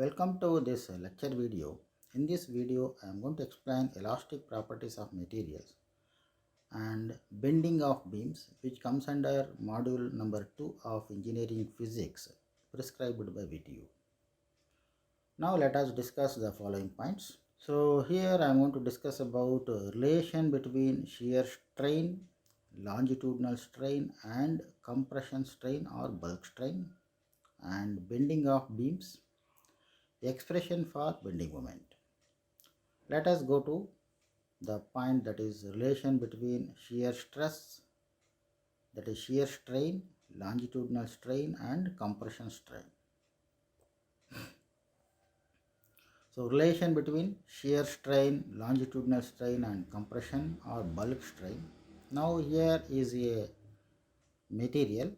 Welcome to this lecture video. In this video, I am going to explain elastic properties of materials and bending of beams, which comes under module number 2 of engineering physics prescribed by VTU. Now let us discuss the following points. So here I am going to discuss about relation between shear strain, longitudinal strain and compression strain or bulk strain, and bending of beams, expression for bending moment. Let us go to the point, that is relation between shear stress, that is shear strain, longitudinal strain and compression strain. So relation between shear strain, longitudinal strain and compression or bulk strain. Now here is a material.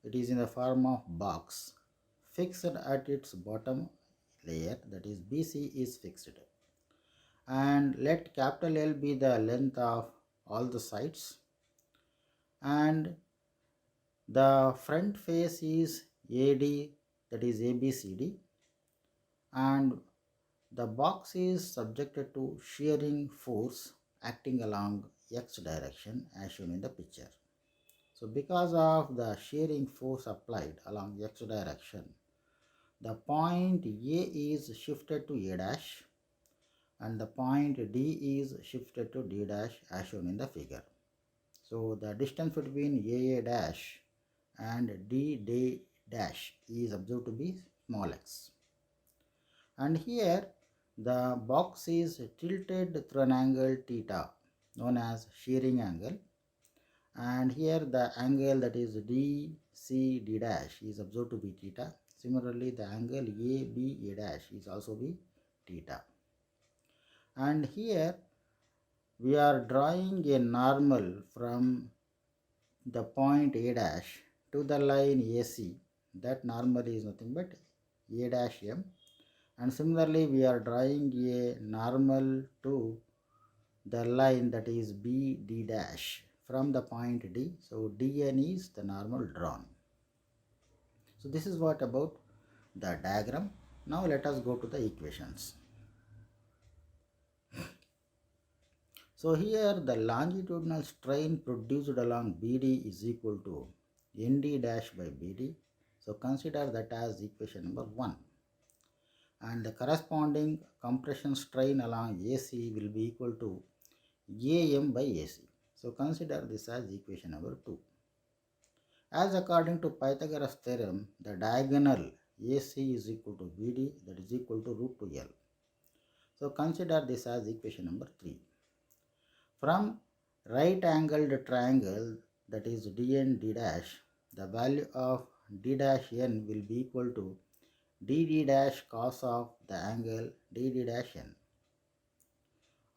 It is in the form of box fixed at its bottom layer, that is BC is fixed, and let capital L be the length of all the sides, and the front face is AD, that is ABCD, and the box is subjected to shearing force acting along X direction as shown in the picture. So because of the shearing force applied along X direction, the point A is shifted to A dash and the point D is shifted to D dash as shown in the figure. So the distance between AA dash and D dash is observed to be small x. And here the box is tilted through an angle theta known as shearing angle, and here the angle, that is DCD dash, is observed to be theta. Similarly, the angle ABA dash is also be theta. And here we are drawing a normal from the point A dash to the line AC. That normal is nothing but A dash M, and similarly we are drawing a normal to the line, that is BD dash, from the point D. So DN is the normal drawn. So this is what about the diagram. Now let us go to the equations. So here the longitudinal strain produced along BD is equal to ND dash by BD. So consider that as equation number 1. And the corresponding compression strain along AC will be equal to AM by AC. So consider this as equation number 2. As according to Pythagoras theorem, the diagonal AC is equal to BD, that is equal to root 2L. So consider this as equation number 3. From right angled triangle, that is DN D dash, the value of D dash N will be equal to DD dash cos of the angle DD dash N,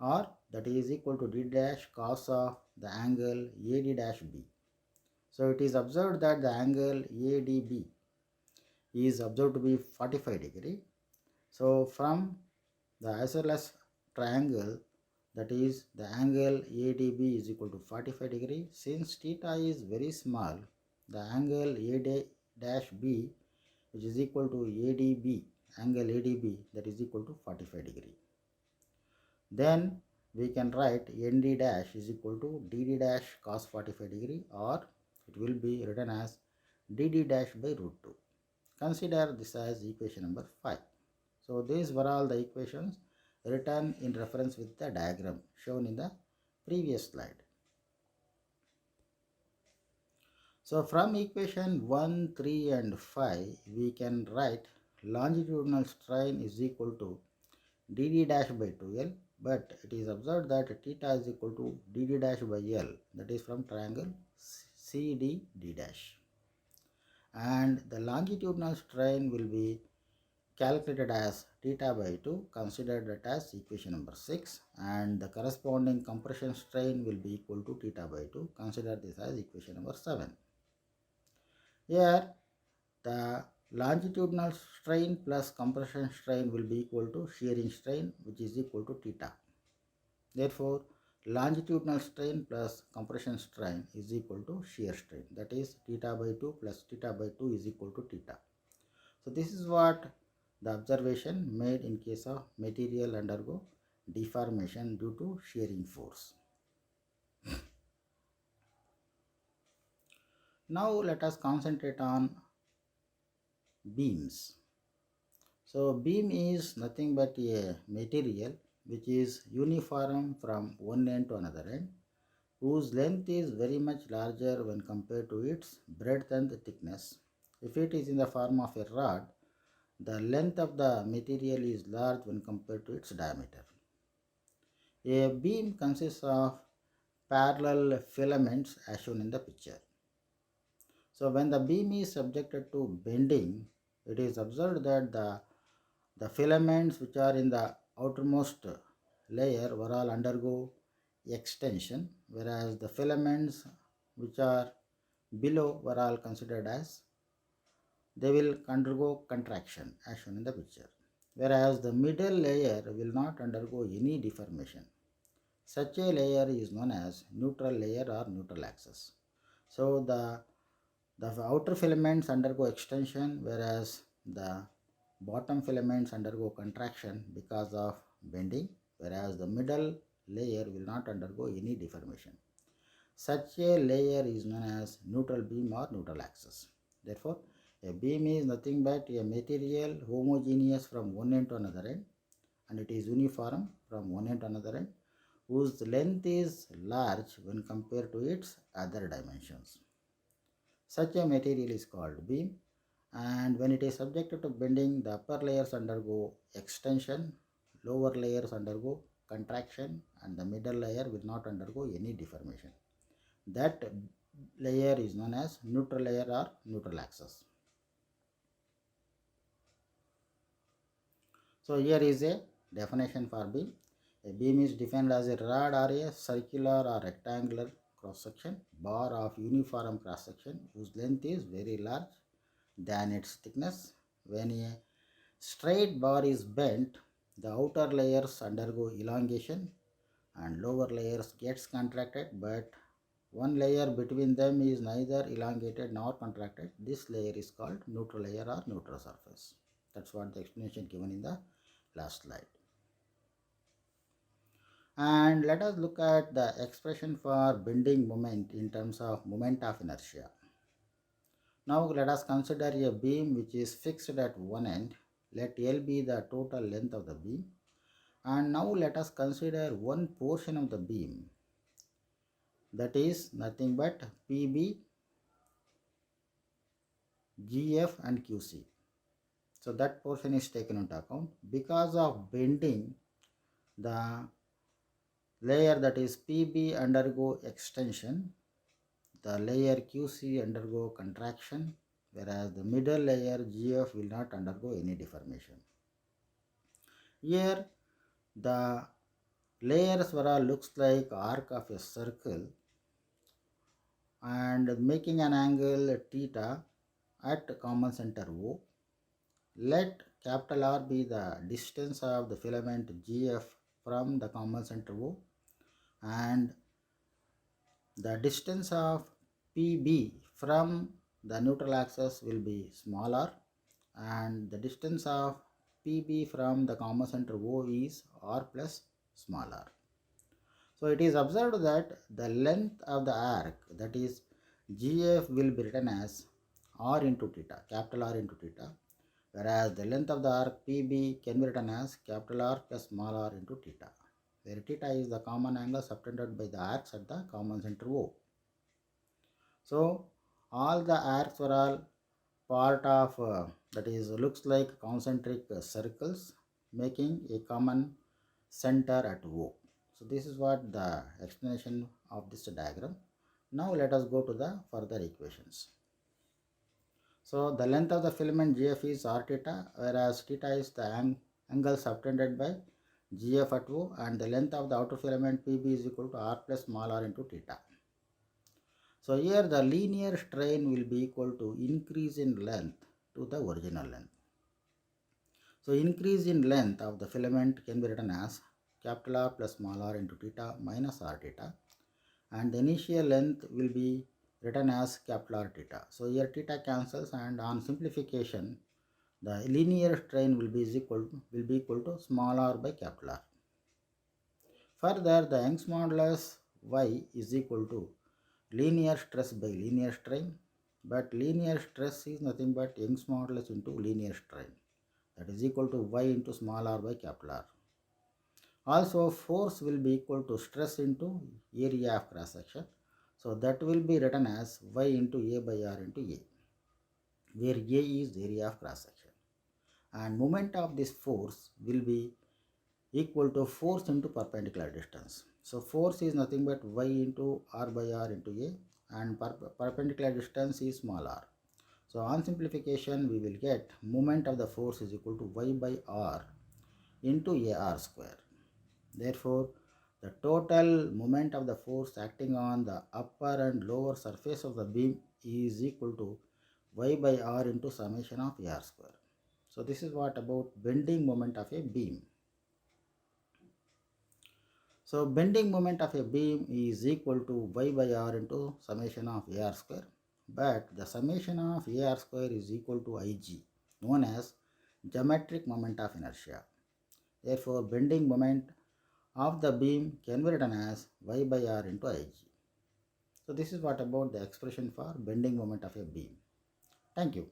or that is equal to D dash cos of the angle AD dash B. So it is observed that the angle ADB is observed to be 45 degree. So from the isosceles triangle, that is the angle ADB is equal to 45 degree. Since theta is very small, the angle A dash B, which is equal to ADB, angle ADB, that is equal to 45 degree. Then we can write ND dash is equal to DD dash cos 45 degree, or it will be written as DD dash by root 2. Consider this as equation number 5. So these were all the equations written in reference with the diagram shown in the previous slide. So from equation 1, 3 and 5, we can write longitudinal strain is equal to DD dash by 2L, but it is observed that theta is equal to DD dash by L, that is from triangle CDD dash. And the longitudinal strain will be calculated as theta by 2, consider that as equation number 6, and the corresponding compression strain will be equal to theta by 2, consider this as equation number 7. Here the longitudinal strain plus compression strain will be equal to shearing strain, which is equal to theta. Therefore longitudinal strain plus compression strain is equal to shear strain, that is theta by 2 plus theta by 2 is equal to theta. So this is what the observation made in case of material undergo deformation due to shearing force. Now let us concentrate on beams. So beam is nothing but a material which is uniform from one end to another end, whose length is very much larger when compared to its breadth and thickness. If it is in the form of a rod, the length of the material is large when compared to its diameter. A beam consists of parallel filaments as shown in the picture. So when the beam is subjected to bending, it is observed that the filaments which are in the outermost layer will all undergo extension, whereas the filaments which are below were all considered as they will undergo contraction as shown in the picture, whereas the middle layer will not undergo any deformation. Such a layer is known as neutral layer or neutral axis. So the outer filaments undergo extension, whereas the bottom filaments undergo contraction because of bending, whereas the middle layer will not undergo any deformation. Such a layer is known as neutral beam or neutral axis. Therefore, a beam is nothing but a material homogeneous from one end to another end, and it is uniform from one end to another end, whose length is large when compared to its other dimensions. Such a material is called beam, and when it is subjected to bending, the upper layers undergo extension, lower layers undergo contraction, and the middle layer will not undergo any deformation. That layer is known as neutral layer or neutral axis. So here is a definition for beam. A beam is defined as a rod or a circular or rectangular cross-section bar of uniform cross-section whose length is very large than its thickness. When a straight bar is bent, the outer layers undergo elongation and lower layers gets contracted, but one layer between them is neither elongated nor contracted. This layer is called neutral layer or neutral surface. That's what the explanation given in the last slide. And let us look at the expression for bending moment in terms of moment of inertia. Now let us consider a beam which is fixed at one end. Let L be the total length of the beam. And now let us consider one portion of the beam, that is nothing but PB, GF and QC. So that portion is taken into account. Because of bending, the layer that is PB undergo extension, the layer QC undergo contraction, whereas the middle layer GF will not undergo any deformation. Here the layers were all looks like arc of a circle and making an angle theta at common center O. Let capital R be the distance of the filament GF from the common center O, and the distance of PB from the neutral axis will be smaller, and the distance of PB from the common center O is R plus smaller. So it is observed that the length of the arc, that is GF, will be written as R into theta, capital R into theta, whereas the length of the arc PB can be written as capital R plus small r into theta, where theta is the common angle subtended by the arcs at the common center O. So all the arcs are all part of that is looks like concentric circles making a common center at O. So this is what the explanation of this diagram. Now let us go to the further equations. So the length of the filament GF is R theta, whereas theta is the angle subtended by GF at O, and the length of the outer filament PB is equal to R plus small r into theta. So here the linear strain will be equal to increase in length to the original length. So increase in length of the filament can be written as capital R plus small r into theta minus R theta, and the initial length will be written as capital R theta. So here theta cancels, and on simplification the linear strain will be equal to small r by capital R. Further, the Young's modulus Y is equal to linear stress by linear strain, but linear stress is nothing but Young's modulus into linear strain, that is equal to Y into small r by capital R. Also, force will be equal to stress into area of cross section, so that will be written as Y into A by R into A, where A is area of cross section, and moment of this force will be equal to force into perpendicular distance. So force is nothing but Y into R by R into A, and perpendicular distance is small r. So on simplification, we will get moment of the force is equal to Y by R into AR square. Therefore, the total moment of the force acting on the upper and lower surface of the beam is equal to Y by R into summation of AR square. So this is what about bending moment of a beam. So bending moment of a beam is equal to Y by R into summation of AR square, but the summation of AR square is equal to Ig, known as geometric moment of inertia. Therefore, bending moment of the beam can be written as Y by R into Ig. So this is what about the expression for bending moment of a beam. Thank you.